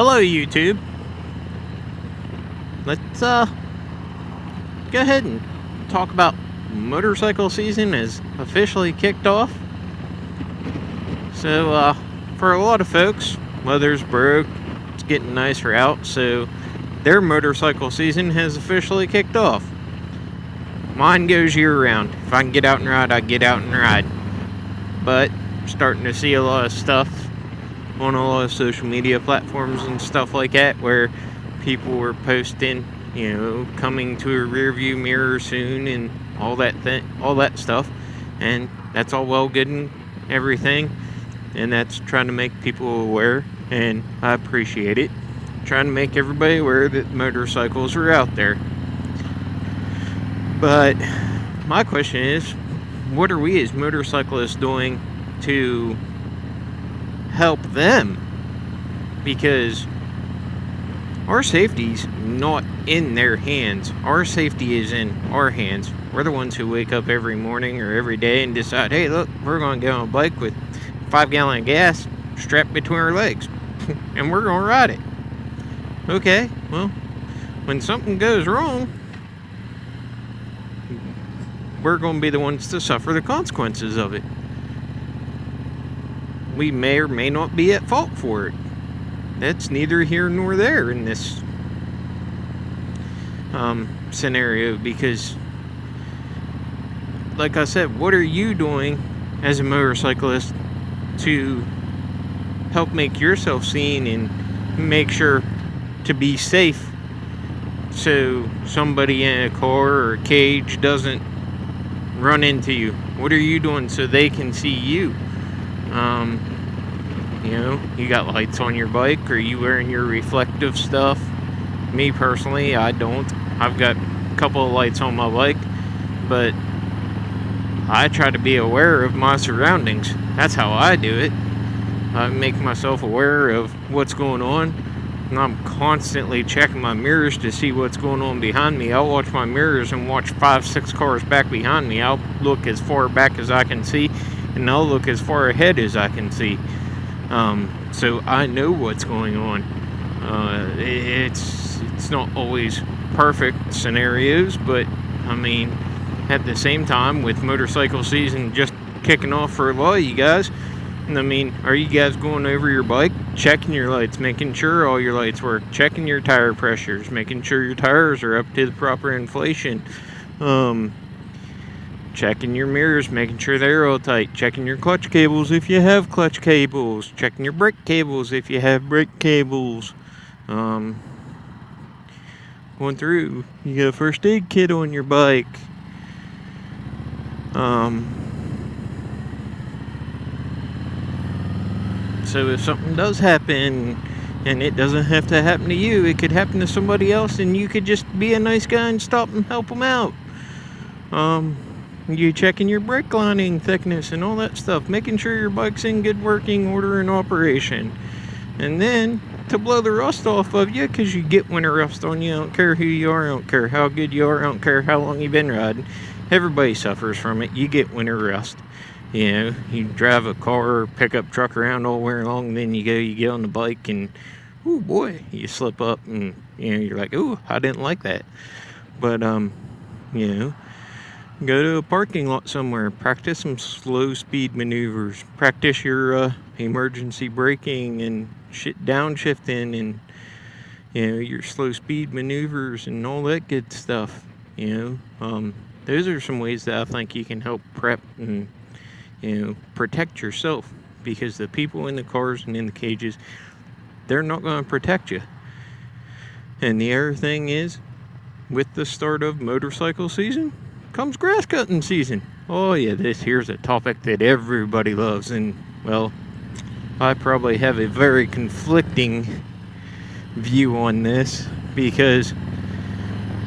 Hello, YouTube. Let's go ahead and talk about motorcycle season is officially kicked off. So, for a lot of folks, weather's broke, it's getting nicer out, so their motorcycle season has officially kicked off. Mine goes year-round. If I can get out and ride, I get out and ride. But starting to see a lot of stuff on a lot of social media platforms and stuff like that where people were posting, coming to a rear view mirror soon and all that stuff, and that's all well good and everything, and that's trying to make people aware, and I appreciate it, trying to make everybody aware that motorcycles are out there. But my question is, what are we as motorcyclists doing to help them? Because our safety's not in their hands. Our safety is in our hands. We're the ones who wake up every morning or every day and decide, hey, look, we're going to get on a bike with 5 gallons of gas strapped between our legs and we're going to ride it. Okay, well, when something goes wrong, we're going to be the ones to suffer the consequences of it. We may or may not be at fault for it. That's neither here nor there in this scenario, because, like I said, what are you doing as a motorcyclist to help make yourself seen and make sure to be safe so somebody in a car or a cage doesn't run into you? What are you doing so they can see you? You got lights on your bike? Are you wearing your reflective stuff? Me personally, I don't. I've got a couple of lights on my bike, but I try to be aware of my surroundings. That's how I do it. I make myself aware of what's going on, and I'm constantly checking my mirrors to see what's going on behind me. I'll watch my mirrors and watch 5-6 cars back behind me. I'll look as far back as I can see, and I'll look as far ahead as I can see. So I know what's going on. It's not always perfect scenarios, but I mean, at the same time, with motorcycle season just kicking off for a lot of you guys, I mean, are you guys going over your bike, checking your lights, making sure all your lights work, checking your tire pressures, making sure your tires are up to the proper inflation, checking your mirrors, making sure they're all tight, checking your clutch cables if you have clutch cables, checking your brake cables if you have brake cables, going through, you got a first aid kit on your bike, so if something does happen, and it doesn't have to happen to you, it could happen to somebody else, and you could just be a nice guy and stop and help them out. You checking your brake lining thickness and all that stuff, making sure your bike's in good working order and operation. And then to blow the rust off of you, because you get winter rust on you. I don't care who you are, I don't care how good you are, I don't care how long you've been riding. Everybody suffers from it. You get winter rust. You drive a car or pickup truck around all winter long, and then you get on the bike and, oh boy, you slip up and you're like, oh, I didn't like that. But go to a parking lot somewhere, practice some slow speed maneuvers, practice your emergency braking and downshifting and your slow speed maneuvers and all that good stuff. Those are some ways that I think you can help prep and protect yourself, because the people in the cars and in the cages, they're not going to protect you. And the other thing is, with the start of motorcycle season comes grass cutting season. Oh yeah, here's a topic that everybody loves, and well, I probably have a very conflicting view on this, because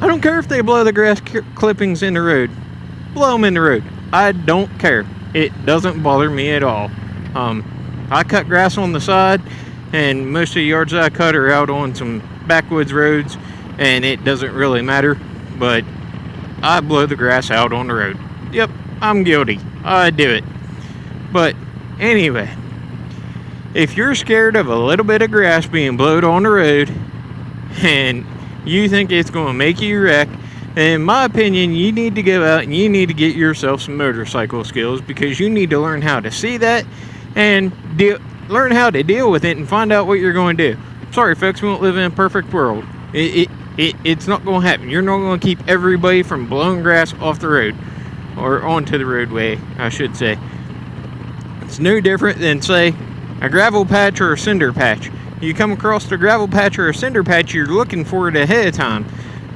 I don't care if they blow the grass clippings in the road. Blow them in the road. I don't care. It doesn't bother me at all. I cut grass on the side, and most of the yards that I cut are out on some backwoods roads, and it doesn't really matter, but I blow the grass out on the road. Yep, I'm guilty. I do it. But anyway, if you're scared of a little bit of grass being blowed on the road and you think it's going to make you wreck, in my opinion, you need to go out and you need to get yourself some motorcycle skills, because you need to learn how to see that and learn how to deal with it and find out what you're going to do. Sorry, folks, we don't live in a perfect world. It's not going to happen. You're not going to keep everybody from blowing grass off the road, or onto the roadway, I should say. It's no different than, say, a gravel patch or a cinder patch. You come across the gravel patch or a cinder patch, you're looking for it ahead of time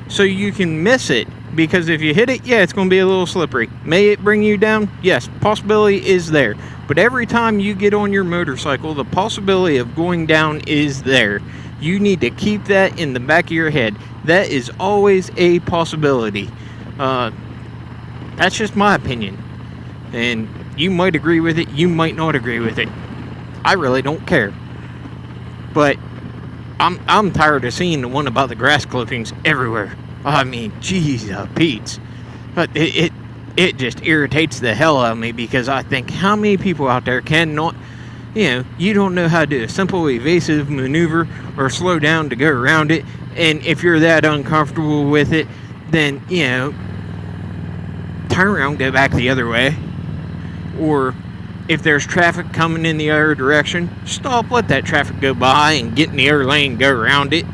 so you can miss it, because if you hit it, yeah, it's going to be a little slippery. May it bring you down? Yes, possibility is there. But every time you get on your motorcycle, the possibility of going down is there. You need to keep that in the back of your head. That is always a possibility. That's just my opinion. And you might agree with it, you might not agree with it. I really don't care. But I'm tired of seeing the one about the grass clippings everywhere. I mean, geez, Pete's. But it just irritates the hell out of me, because I think, how many people out there cannot, you don't know how to do a simple evasive maneuver or slow down to go around it. And if you're that uncomfortable with it, then, turn around, go back the other way. Or if there's traffic coming in the other direction, stop, let that traffic go by and get in the other lane and go around it.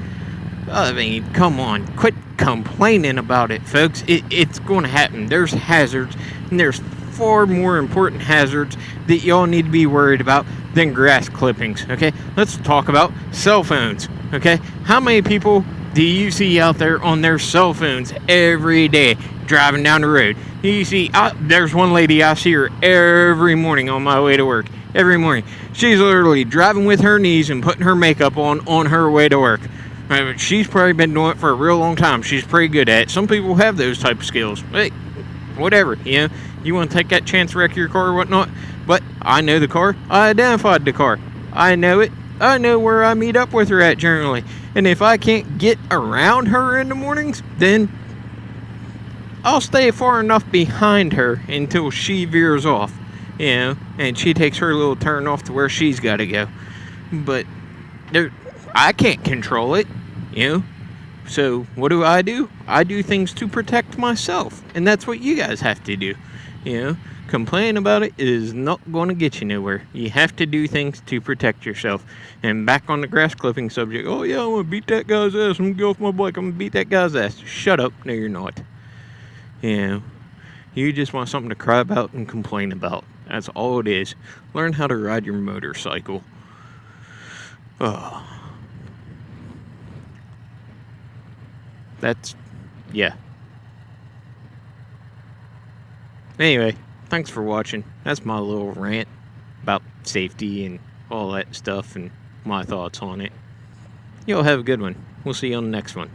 I mean, come on, quit complaining about it, folks. It's going to happen. There's hazards, and there's far more important hazards that y'all need to be worried about than grass clippings, okay? Let's talk about cell phones, okay? How many people do you see out there on their cell phones every day driving down the road? You see, there's one lady, I see her every morning on my way to work. Every morning. She's literally driving with her knees and putting her makeup on her way to work. She's probably been doing it for a real long time. She's pretty good at it. Some people have those type of skills. Hey, whatever, you want to take that chance to wreck your car or whatnot. But I know the car. I identified the car. I know it. I know where I meet up with her at generally. And if I can't get around her in the mornings, then I'll stay far enough behind her until she veers off, and she takes her little turn off to where she's got to go. But I can't control it, So what do? I do things to protect myself, and that's what you guys have to do. Complaining about it is not going to get you nowhere. You have to do things to protect yourself. And back on the grass clipping subject, oh yeah, I'm going to beat that guy's ass. I'm going to get off my bike. I'm going to beat that guy's ass. Shut up. No, you're not. You just want something to cry about and complain about. That's all it is. Learn how to ride your motorcycle. Oh. Yeah. Anyway, thanks for watching. That's my little rant about safety and all that stuff and my thoughts on it. Y'all have a good one. We'll see you on the next one.